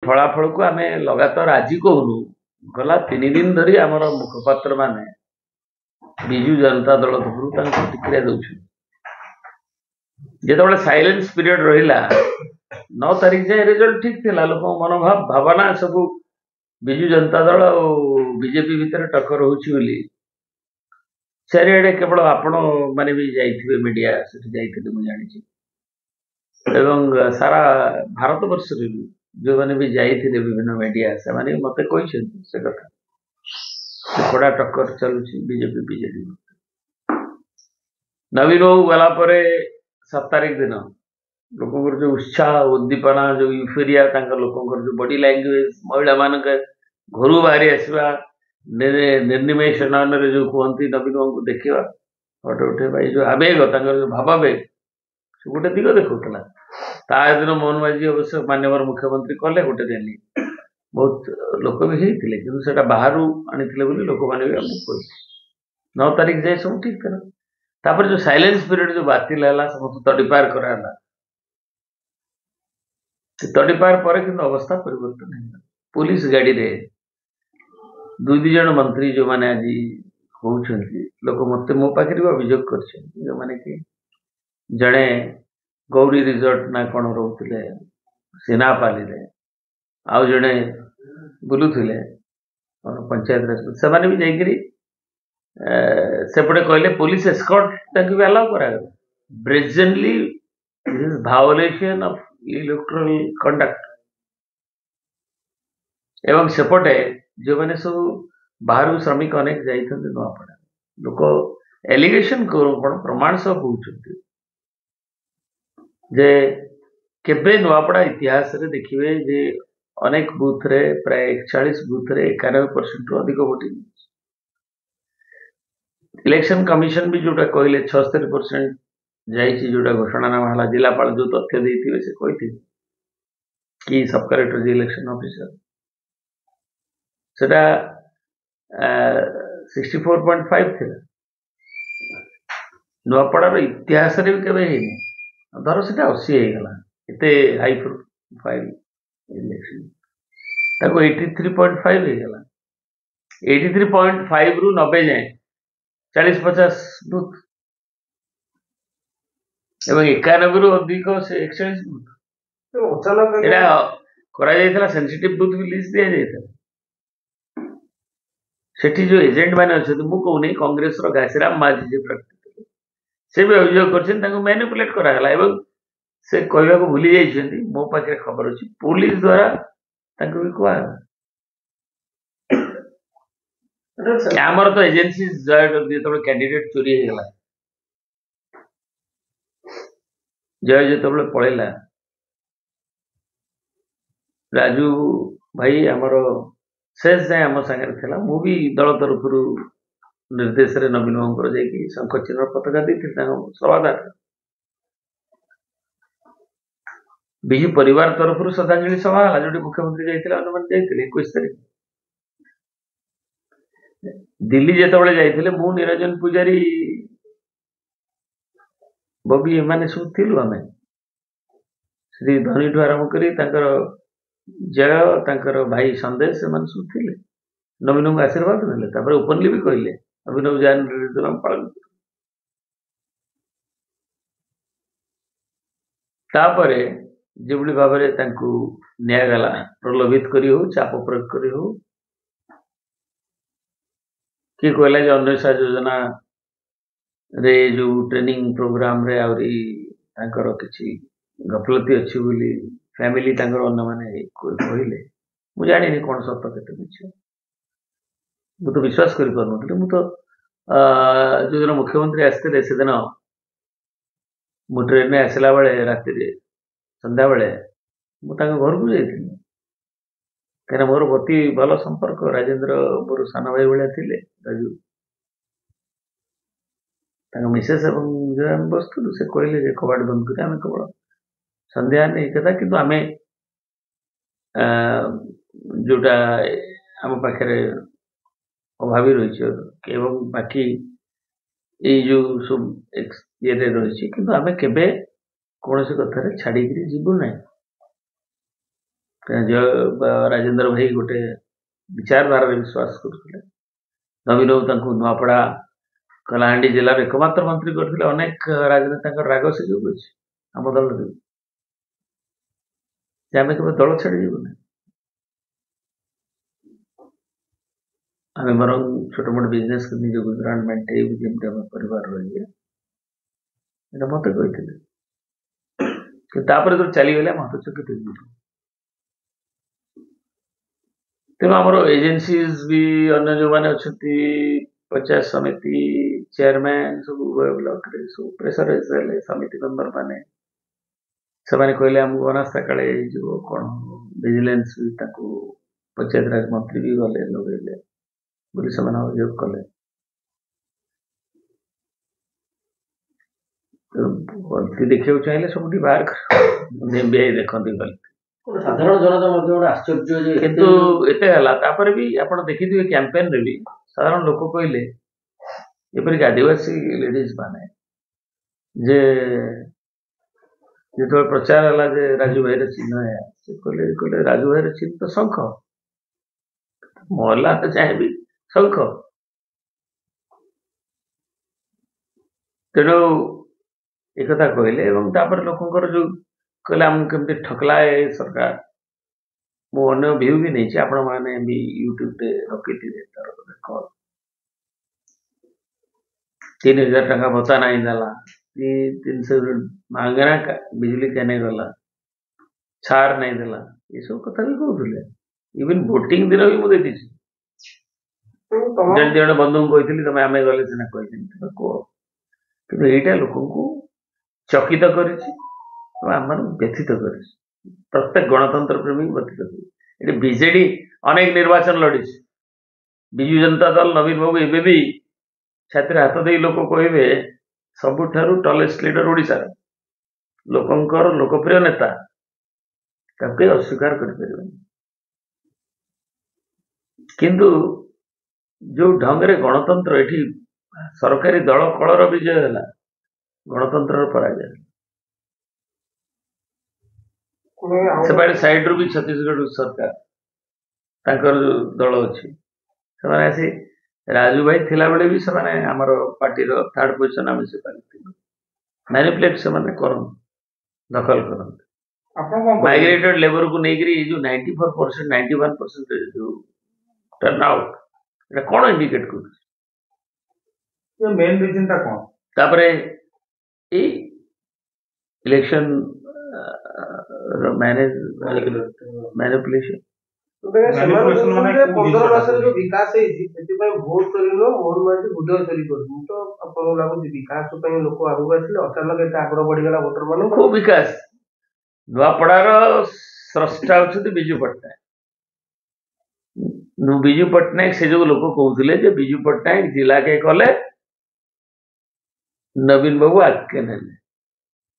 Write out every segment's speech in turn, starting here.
ଫଳାଫଳ को आम लगातार आज कहूनु गला 3 दिन धरी आमर मुखपात्र माने विजु जनता दल तरफ प्रतिक्रिया दौरान जो साइलेंस पीरियड रहा 9 तारीख जाए रिजल्ट ठीक थिला लोक मनोभाव भावना सब विजु जनता दल और बीजेपी भितर टक्कर होची बोली चारिआडे केवल आपण माने भी जाइथिबे मीडिया सेठी जाइथिबे मु जानिछि एवं सारा भारत वर्ष रे जो माने भी जाइथिबे विभिन्न मीडिया से माने मते कहिसेंति से कथा बड़ा टक्कर चलुछि बीजेपी बीजेडी नवीन बाबू गला परे 7 तारीख दिन लोकंर जो उत्साह उद्दीपना जो यूफोरिया लोकंर जो बॉडी लैंग्वेज महिला मान घर बाहरी आसवा निर्निमेष नयन जो कहती नवीन बाबू को देखा फोटो उठेबा जो आवेग जो भावावेग से गोटे दिग देखा ता दिन मोहन माझी अवश्य माननीय मुख्यमंत्री कले गोटे रैली बहुत लोक भी होते कि बाहर आनी लोक मैंने भी आमको कह 9 तारीख जाए सब ठीक करा तापर जो साइलेंस पीरियड जो बातिल है समस्त तड़ीपार कराला तड़ीपार पर कि अवस्था परिवर्तन है पुलिस गाड़ी रे 2 जन मंत्री जो माने आज कहते लोक मत मो पाखे भी अभियोग कर माने कि जड़े गौरी रिजोर्ट ना कौन रोते सिनापाली रे आउ जड़े बुलूले पंचायत राज से भी जाकि सेपटे कहले पुलिस एस्कॉर्ट भी अलाउ करा ब्रेजनली भायोलेशन ऑफ इलेक्टोरल कंडक्ट एवं सेपटे जो मैंने सब बाहर श्रमिक अनेक जाइए नुआपड़ा लोक एलिगेशन कौन प्रमाण सब कहते जे केबे नुआपड़ा इतिहास रे देखिए जे अनेक बूथ रे प्राय 41 बूथ रे 91% रु अधिक वोटिंग इलेक्शन कमिशन भी जोटा कहले 76% जाइए जोटा घोषणानामा है जिलापाल जो तथ्य देते से कहते कि सब कलेक्टर जी इलेक्शन ऑफिसर सेटा 64.5 थी नुआपड़ार इतिहास रे भी केबे हेनी धर से 80 होगा इतने हाई प्रोफाइल इलेक्शन ताको 83.5 होगा 83.5 रु 90 जाए 40-50 बूथ एवं 91 रु अधिक से 41 बूथ एटा सेंसिटिव बूथ भी लिस्ट दिया जाता सेठी जो एजेंट मैंने अच्छे मु कहूनी कांग्रेस घासीराम माझी जो प्रार्थी से भी अभियोग कर मैनिपुलेट कराला एवं से कहवा को भूली जाइए मो पाखे खबर अच्छी पुलिस द्वारा भी कह आमर तो एजेंसी जो कैंडिडेट चोरी होगा जय जो पलैला राजू भाई आमर शेष जाए आम सागर था मु भी दल तरफ निर्देश रे नवीन बाबू जाकि शंख चिन्ह पताका देती सभादार विजु परिवार तरफ श्रद्धांजलि सभा है जो मुख्यमंत्री जाते 21 तारीख दिल्ली जिते जाते मु निरंजन पूजारी बबी एम सब थिलु आम श्री धनी ठू आरंभ कर जय भाई संदेश से सब थे नवीन को आशीर्वाद ना ओपनली भी कहले अभिनव जैन पालन तापर जो भाव निगला प्रलोभित करी हो चाप प्रयोग करी हो कि कहला जो अन्वेषा योजना रे जो ट्रेनिंग प्रोग्राम रे आउरी किसी गफलती अच्छी बोली फैमिली अन्य माने कहले मु जानी कौन सत के मिछ मु तो विश्वास कर पार मु तो जो दिन मुख्यमंत्री आसते से दिन मु ट्रेन में आसला बेले राति संध्या बेले मु घर को जाइए कहीं मोर अति भल संपर्क राजेंद्र मोर सान भाई भाया थे राजू मिसेस बसलु से कहले कबाट बंद कर आम केवल संध्या नहीं कथा कि आम जोटा आम पाखे अभावी रही एवं बाकी ये जो सब ये रही कि आम केबे कौन सी कथार छाड़ी जीवु ना राजेंद्र भाई गोटे विचारधारा विश्वास करते नवीन बाबू तांको नुआपड़ा कलाहांडी जिलार एकमात्र मंत्री करते अनेक राजनेता राग से जो अच्छी आम दल आम के दल छाड़ी जीवन आम बर छोट मोट बिजनेस निज गुजराट मेन्टेबू जमी आम परिवार रही मत कहते जो चलीगले हम हतचकित तेणु आमर एजेन्सीज भी अन्य जो मैंने अच्छा पंचायत समिति चेयरमैन सब उभय ब्लॉक सब प्रेसराइज हेले समिति मेंबर माने से कहले आमको अनास्था काले जो कौन विजिलेंस भी पंचायत राज मंत्री भी गले लगे बोली से अभियोग कले गलती देखा चाहिए सब बाहर एमबीआई देखती गलती साधारण जनता गोटे आश्चर्य किंतु एते हला तापर भी आपण देखिथिबे कैंपेन रे भी साधारण लोक कहले एपरिक आदिवासी लेडीज माने जे जो प्रचार हला जे राजू भाई चिन्ह है से कहले राजू भाई चिन्ह तो शंख मोहल्ला तो चाहे भी शंख तेणु एक कथा कहले एवं तापर लोकंकर जो कहले आम केमती ठकला है सरकार मु अन्य व्यू भी नहीं आपण मैंने भी यूट्यूब रे रखी तार कल 3000 टका भत्ता नहीं देला 300 मांगना बिजली कहने गला छार नहीं देला ये सब कथा भी कहते इवन भोटिंग दिन भी मुझे देखी जन जन बंधु कही तुम आम गले सीना कह कि यहीटा लोक चकित कर व्यथित कर प्रत्येक गणतंत्र प्रेमी व्यथित कर बीजेडी अनेक निर्वाचन लड़ी विजु जनता दल नवीन बाबू एवं भी छाती हाथ दे लोक कहे सबुठारु टलेस्ट लीडर ओडिशा लोकंकर लोकप्रिय नेता ताके अस्वीकार कर किंतु जो ढंग रे गणतंत्र एठी सरकारी दल कलर विजय है गणतंत्र पराजय से साइड रू भी छत्तीसगढ़ सरकार ताकर दल अच्छी से राजू भाई थिला बेले भी से आमर पार्टी थर्ड पोजिशन आम से मैनिपुलेट से दखल करते माइग्रेटेड लेबर को लेकर जो 94% 91% जो टर्न आउट कौन इंडिकेट कर मेन रीजन ता कौन तापरे ए इलेक्शन मैनिपुलेशन पंद्रह मास जो विकास भोट कर मोहन मांझी बुझ चोरी तो आपको लगुच विकास लोक आगे आसे अचानक एत आग्रह बढ़ीगला भोटर मान खूब विकास नुआपड़ार स्रष्टा होती विजु पट्टनायक विजु पट्टनायक से जो लोक कहते विजु पट्टनायक जिला के कले नवीन बाबू आगे ना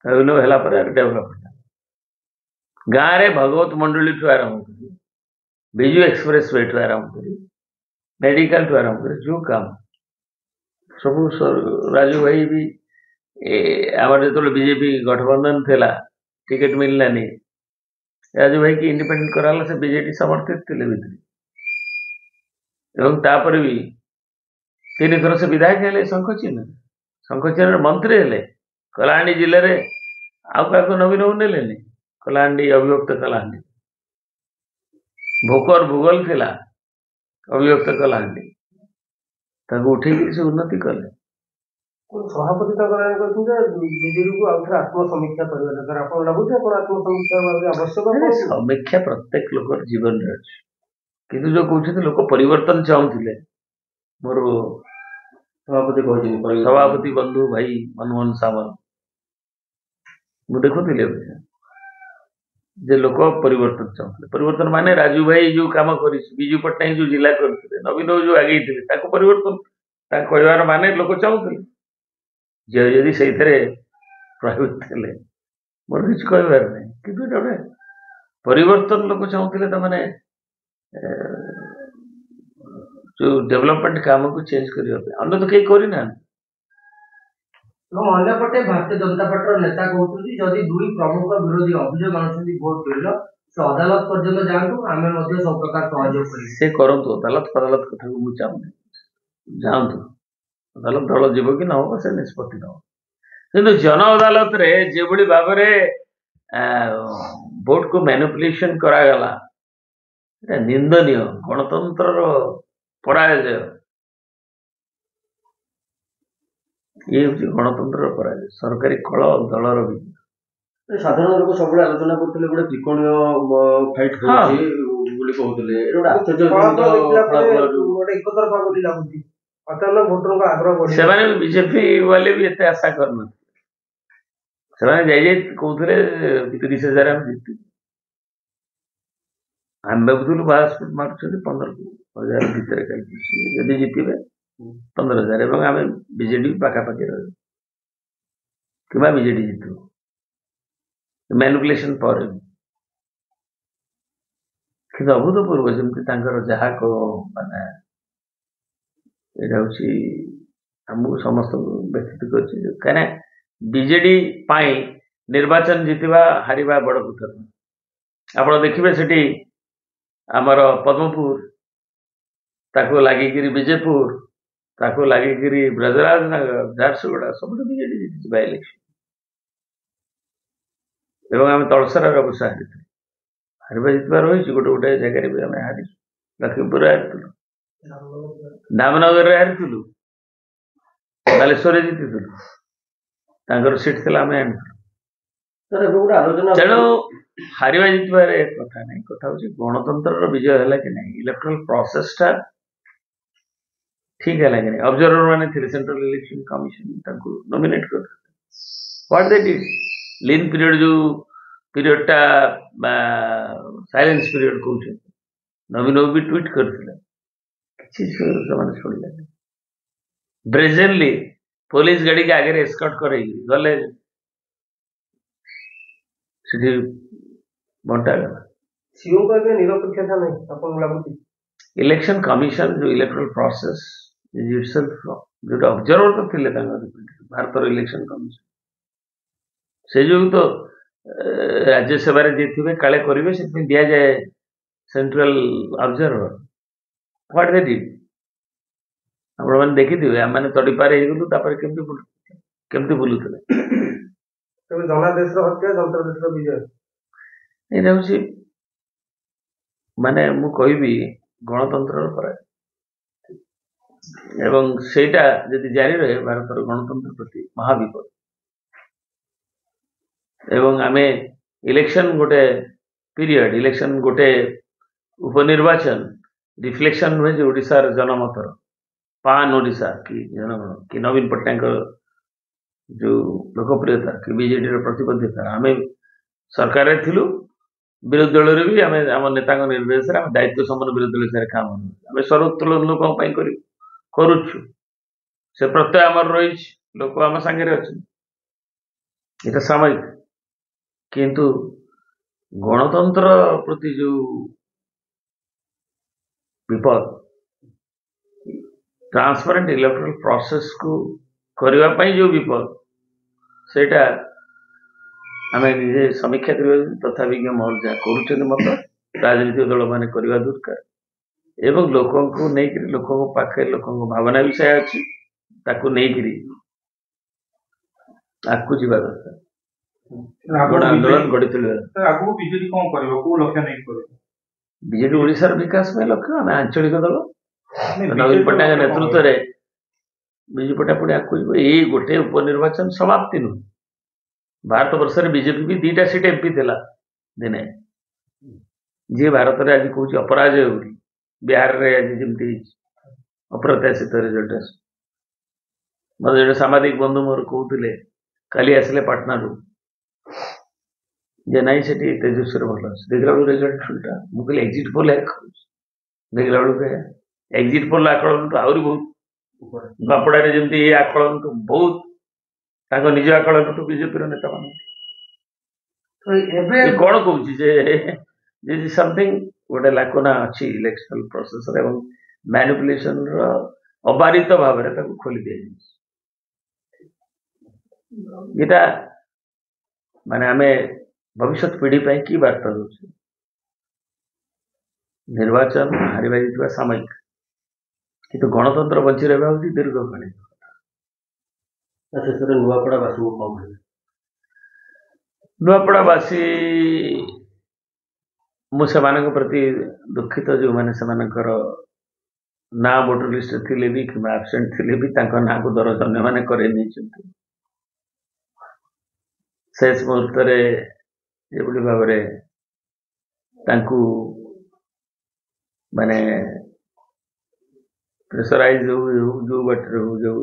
नवीन बाबू है डेभलपमेंट गाँव में भगवत मंडली ठू आरंभ कर विजु एक्सप्रेस वे ठू आरंभ कर मेडिकल ठू आरंभ कर जो काम सब राजू भाई भी आम जो बीजेपी गठबंधन थिला टिकेट मिललानी राजू भाई की इंडिपेंडेंट कराला से बीजेपी समर्थित थे एवं तापर भी 3 थर से विधायक हेले शंखचिन्ह मंत्री हेले कलाहांडी जिले में आउ क्या नवीन बाबू नेले कलाहांडी अभियुक्त कलाहांडी भोकर भूगोल थिला अभियुक्त कलाहांडी उठे से उन्नति कले सभापति बीजेपी को आउे आत्मसमीक्षा करवा आप लगुच आत्मसमीक्षा आवश्यक समीक्षा प्रत्येक लोक जीवन में अच्छे किंतु जो कहते लोक परिवर्तन चाहूले मोर सभापति बंधु भाई मनमोहन सामंत मुझे देखुली जे लोक परिवर्तन चाहते परिवर्तन माने राजू भाई जो काम कर विजु पट्टनायक जो जिला करते नवीन बाबू जो आगे थे परिवर्तन कहवार माने लोक चाहते जी से प्रभावित थे मोर किसी कहबार नहीं कि गोटे परिवर्तन लोक चाहते तो मैंने जो डेवलपमेंट काम को चेंज करने अन्य तो कहीं करना अंपटे भारतीय जनता पार्टी नेता कहते जदि दुई प्रमुख विरोधी अभियोग आनुंट भोट बिल ସେ ଅଦାଲତ ପର୍ଯ୍ୟନ୍ତ ଯାଆନ୍ତୁ, ଆମେ ମଧ୍ୟ ସବୁ ପ୍ରକାର ସହଯୋଗ କରିବୁ। ସେ କରନ୍ତୁ, ଅଦାଲତ ଫଦାଲତ କଥାକୁ ମୁଁ ଚାହୁଁନି, ଯାଆନ୍ତୁ, ଅଦାଲତ ଦଳ ଯିବ କି ନ ହବ ସେ ନିଷ୍ପତ୍ତି ନବ। କିନ୍ତୁ ଜନ ଅଦାଲତରେ ଯେଭଳି ଭାବରେ ଭୋଟକୁ ମ୍ୟାନିପୁଲେସନ କରାଗଲା, এটা ନିନ୍ଦନୀୟ, ଗଣତନ୍ତ୍ରର ପରାଜୟ। ଇଏ ହଉଛି ଗଣତନ୍ତ୍ରର ପରାଜୟ, ସରକାରୀ କଳ ଦଳର ବିଜୟ। ସାଧାରଣ ଲୋକ ସବୁବେଳେ ଆଲୋଚନା କରୁଥିଲେ ଗୋଟେ ତ୍ରିକୋଣୀୟ ଫାଇଟ୍ ହଉଛି ବୋଲି କହୁଥିଲେ, ଗୋଟେ ଏକତରଫା ବୋଲି ଲାଗୁଛି। ଅଚାନକ ଭୋଟରଙ୍କ ଆଗ୍ରହ ବଢି ସେମାନେ ବିଜେପି ବାଲେ ବି ଏତେ ଆଶା କରିନଥିଲେ। ସେମାନେ ଯାଇ କହୁଥିଲେ 30,000 ଆମେ ଜିତିବୁ। ଆମେ ଭାବୁଥିଲୁ ବାସ୍ ମାରୁଛନ୍ତି 15,000 ଭିତରେ କାଲି ଯଦି ଜିତିବେ 15,000 ଏବଂ ଆମେ ବିଜେଡି ପାଖାପାଖି ରହିବୁ କିମ୍ବା ବିଜେଡି ଜିତିବ ମ୍ୟାନିପୁଲେସନ ପରେ। କିନ୍ତୁ ଅଭୂତପୂର୍ବ ଯେମିତି ତାଙ୍କର ଯାହା ମାନେ ଏଇଟା ହଉଛି ଆମକୁ ସମସ୍ତଙ୍କୁ ବ୍ୟଥିତ କରିଛି। କାହିଁକିନା ବିଜେଡି ପାଇଁ ନିର୍ବାଚନ ଜିତିବା ହାରିବା ବଡ କଥା। ଆପଣ ଦେଖିବେ ସେଠି ଆମର ପଦ୍ମପୁର, ତାକୁ ଲାଗିକିରି ବିଜେପୁର, ତାକୁ ଲାଗିକିରି ବ୍ରଜରାଜ ନଗର, ଝାରସୁଗୁଡା ସବୁଠୁ ବିଜେଡି ଜିତିଛି ବାଇ ଇଲେକ୍ସନ। ଏବଂ ଆମେ ତଳସରାର ଅବଶ୍ୟ ହାରିଥିଲୁ। ହାରିବା ଜିତିବା ରହିଛି, ଗୋଟେ ଗୋଟେ ଜାଗାରେ ବି ଆମେ ହାରିଛୁ। ଲକ୍ଷ୍ମୀପୁରରେ ହାରିଥିଲୁ, ଧାମନଗରରେ ହାରିଥିଲୁ, ବାଲେଶ୍ୱରରେ ଜିତିଥିଲୁ, ତାଙ୍କର ସିଟ୍ ଥିଲା ଆମେ ଆଣିଥିଲୁ। ତେଣୁ ହାରିବା ଜିତିବାରେ କଥା ନାହିଁ, କଥା ହଉଛି ଗଣତନ୍ତ୍ରର ବିଜୟ ହେଲା କି ନାହିଁ, ଇଲେକ୍ଟ୍ରାଲ ପ୍ରୋସେସଟା ଠିକ ହେଲା କି ନାହିଁ। ଅବଜର୍ଭର ମାନେ ଥିଲେ, ସେଣ୍ଟ୍ରାଲ ଇଲେକ୍ସନ କମିଶନ ତାଙ୍କୁ ନୋମିନେଟ କରିଥିଲେ। What they did, lean period ଯୋଉ ପିରିୟଡଟା ସାଇଲେନ୍ସ ପିରିୟଡ କହୁଛନ୍ତି, ନବୀନ ବି ଟ୍ୱିଟ୍ କରିଥିଲେ, କିଛି ସେମାନେ ଶୁଣିଲେନି। ବ୍ରେଜେନଲି ପୋଲିସ ଗାଡିକି ଆଗରେ ଏସ୍କର୍ଟ କରେଇକି ଗଲେ, ସେଠି ବଣ୍ଟାଗଲା। ସିଓଙ୍କ ଏବେ ନିରପେକ୍ଷତା ନାହିଁ ଆପଣଙ୍କୁ ଲାଗୁଛି? ଇଲେକ୍ସନ କମିଶନ ଯୋଉ ଇଲେକ୍ଟ୍ରାଲ ପ୍ରୋସେସ ଯୋଉଟା ଅବଜର୍ଭର ତ ଥିଲେ ତାଙ୍କର ଭାରତର ଇଲେକ୍ସନ କମିଶନ, ସେ ଯୋଉ ତ ରାଜ୍ୟସଭାରେ ଯିଏ ଥିବେ କାଳେ କରିବେ, ସେଥିପାଇଁ ଦିଆଯାଏ central observer. What they did, ଆପଣମାନେ ଦେଖିଥିବେ, ଆମମାନେ ତଡ଼ିପାର ହେଇଗଲୁ, ତାପରେ କେମିତି ବୁଲୁଥିଲେ। ଜନାଦେଶର ହତ୍ୟା, ଯନ୍ତ୍ରଦେଶର ବିଜୟ, ଏଇଟା ହଉଛି ମାନେ ମୁଁ କହିବି ଗଣତନ୍ତ୍ରର ପରାଜୟ। ଏବଂ ସେଇଟା ଯଦି ଜାରି ରହେ ଭାରତର ଗଣତନ୍ତ୍ର ପ୍ରତି ମହାବିପଦ। ଏବଂ ଆମେ ଇଲେକ୍ସନ ଗୋଟେ ପିରିୟଡ, ଇଲେକ୍ସନ ଗୋଟେ ଉପନିର୍ବାଚନ ରିଫ୍ଲେକ୍ସନ ନୁହେଁ ଯେ ଓଡ଼ିଶାର ଜନମତର, ପାନ୍ ଓଡ଼ିଶା କି ଜନଗଣ କି ନବୀନ ପଟ୍ଟନାୟକଙ୍କ ଯୋଉ ଲୋକପ୍ରିୟତା କି ବିଜେଡିର ପ୍ରତିବଦ୍ଧତା। ଆମେ ସରକାରରେ ଥିଲୁ, ବିରୋଧୀ ଦଳରେ ବି ଆମେ ଆମ ନେତାଙ୍କ ନିର୍ଦ୍ଦେଶରେ ଆମେ ଦାୟିତ୍ୱ ସମ୍ପନ୍ନ ବିରୋଧୀ ଦଳ ହିସାବରେ କାମ ଆମେ ସର୍ବୋତ୍ତୋଳନ ଲୋକଙ୍କ ପାଇଁ କରୁଛୁ। ସେ ପ୍ରତ୍ୟୟ ଆମର ରହିଛି, ଲୋକ ଆମ ସାଙ୍ଗରେ ଅଛନ୍ତି, ଏଇଟା ସାମୟିକ। କିନ୍ତୁ ଗଣତନ୍ତ୍ର ପ୍ରତି ଯୋଉ ବିପଦ, ଟ୍ରାନ୍ସପାରେଣ୍ଟ ଇଲେକ୍ଟ୍ରାଲ ପ୍ରୋସେସକୁ କରିବା ପାଇଁ ଯୋଉ ବିପଦ, ସେଇଟା ଆମେ ନିଜେ ସମୀକ୍ଷା କରିବା। ତଥାପି ମହଲ ଯାହା କରୁଛନ୍ତି ମତ ରାଜନୈତିକ ଦଳମାନେ କରିବା ଦରକାର ଏବଂ ଲୋକଙ୍କୁ ନେଇକରି, ଲୋକଙ୍କ ପାଖରେ ଲୋକଙ୍କ ଭାବନା ବିଷୟ ଅଛି, ତାକୁ ନେଇକରି ଆଗକୁ ଯିବା ଦରକାର। ଆନ୍ଦୋଳନ ଗଢି ତୋଳିବା। ଆଗକୁ ବିଜେଡି କଣ କରିବ, କୋଉ ଲକ୍ଷ୍ୟ ନେଇକି କରିବ? ବିଜେଡି ଓଡ଼ିଶାର ବିକାଶ ପାଇଁ ଲକ୍ଷ୍ୟ। ଆମେ ଆଞ୍ଚଳିକ ଦଳ, ନବୀନ ପଟ୍ଟନାୟକ ନେତୃତ୍ୱରେ ବିଜୁ ପଟ୍ଟନାୟକ ଆଗକୁ ଯିବ। ଏଇ ଗୋଟେ ଉପନିର୍ବାଚନ ସମାପ୍ତି ନୁହେଁ। ଭାରତ ବର୍ଷରେ ବିଜେପି ବି 2ଟା ସିଟ୍ ଏମ୍ପି ଥିଲା ଦିନେ, ଯିଏ ଭାରତରେ ଆଜି କହୁଛି ଅପରାଜୟ ବୋଲି। ବିହାରରେ ଆଜି ଯେମିତି ହେଇଛି ଅପ୍ରତ୍ୟାଶିତ ରେଜଲ୍ଟ ଆସୁ। ମୋତେ ଜଣେ ସାମ୍ବାଦିକ ବନ୍ଧୁ ମୋର କହୁଥିଲେ କାଲି ଆସିଲେ ପାଟନାରୁ, ଯେ ନାଇଁ ସେଠି ତେଜସ୍ୱୀର ଭଲ ଅଛି, ଦେଖିଲା ବେଳକୁ ରେଜଲ୍ଟ ଉଲ୍ଟା। ମୁଁ କହିଲି ଏକ୍ଜିଟ୍ ପୋଲ୍ କହୁଛି, ଦେଖିଲା ବେଳକୁ ଏକ୍ଜିଟ୍ ପୋଲ୍ ଆକଳନଠୁ ଆହୁରି ବହୁତ ବାପଡ଼ାରେ ଯେମିତି ଏ ଆକଳନଠୁ ବହୁତ, ତାଙ୍କ ନିଜ ଆକଳନଠୁ ବିଜେପିର ନେତାମାନେ ଏବେ କଣ କହୁଛି ଯେ ସମଥିଙ୍ଗ ଗୋଟେ ଲାକୋନା ଅଛି ଇଲେକ୍ସନାଲ ପ୍ରୋସେସରେ ଏବଂ ମ୍ୟାନିପୁଲେସନର ଅବାରିତ ଭାବରେ ତାକୁ ଖୋଲି ଦିଆଯାଇଛି। ଏଇଟା ମାନେ ଆମେ ଭବିଷ୍ୟତ ପିଢି ପାଇଁ କି ବାର୍ତ୍ତା ଦଉଛୁ? ନିର୍ବାଚନ ହାରିବା ଜିତିବା ସାମୟିକ, କିନ୍ତୁ ଗଣତନ୍ତ୍ର ବଞ୍ଚି ରହିବା ହେଉଛି ଦୀର୍ଘକାଳୀନ। ଶେଷରେ ନୂଆପଡ଼ାବାସୀଙ୍କୁ କ'ଣ କହିବେ? ନୂଆପଡ଼ାବାସୀ, ମୁଁ ସେମାନଙ୍କ ପ୍ରତି ଦୁଃଖିତ, ଯେଉଁମାନେ ସେମାନଙ୍କର ନାଁ ଭୋଟର ଲିଷ୍ଟରେ ଥିଲେ ବି କିମ୍ବା ଆବସେଣ୍ଟ ଥିଲେ ବି ତାଙ୍କ ନାଁକୁ ଦରଜ ଅନ୍ୟମାନେ କରେଇ ନେଇଛନ୍ତି। ଶେଷ ମୁହୂର୍ତ୍ତରେ ଯେଭଳି ଭାବରେ ତାଙ୍କୁ ମାନେ ପ୍ରେସରାଇଜ ଯୋଉ ବାଟରେ ହଉ ଯୋଉ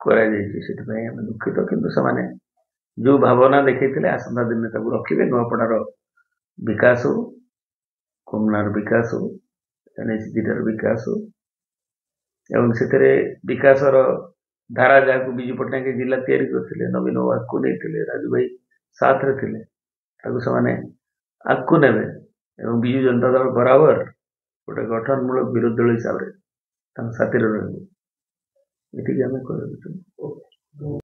କରାଯାଇଛି, ସେଥିପାଇଁ ଆମେ ଦୁଃଖିତ। କିନ୍ତୁ ସେମାନେ ଯୋଉ ଭାବନା ଦେଖେଇଥିଲେ ଆସନ୍ତା ଦିନରେ ତାକୁ ରଖିବେ। ନୂଆପଡ଼ାର ବିକାଶ ହଉ, କମନାର ବିକାଶ ହଉ, ଏନ୍ଏଚଡିର ବିକାଶ ହଉ, ଏବଂ ସେଥିରେ ବିକାଶର ଧାରା ଯାହାକୁ ବିଜୁ ପଟ୍ଟନାୟକ ଜିଲ୍ଲା ତିଆରି କରିଥିଲେ, ନବୀନ ଆଗକୁ ନେଇଥିଲେ, ରାଜୁ ଭାଇ ସାଥରେ ଥିଲେ, ତାକୁ ସେମାନେ ଆଗକୁ ନେବେ ଏବଂ ବିଜୁ ଜନତା ଦଳ ବରାବର ଗୋଟେ ଗଠନମୂଳକ ବିରୋଧୀ ଦଳ ହିସାବରେ ତାଙ୍କ ସାଥିରେ ରହିବ, ଏତିକି ଆମେ କହିବାକୁ ଚାହୁଁ।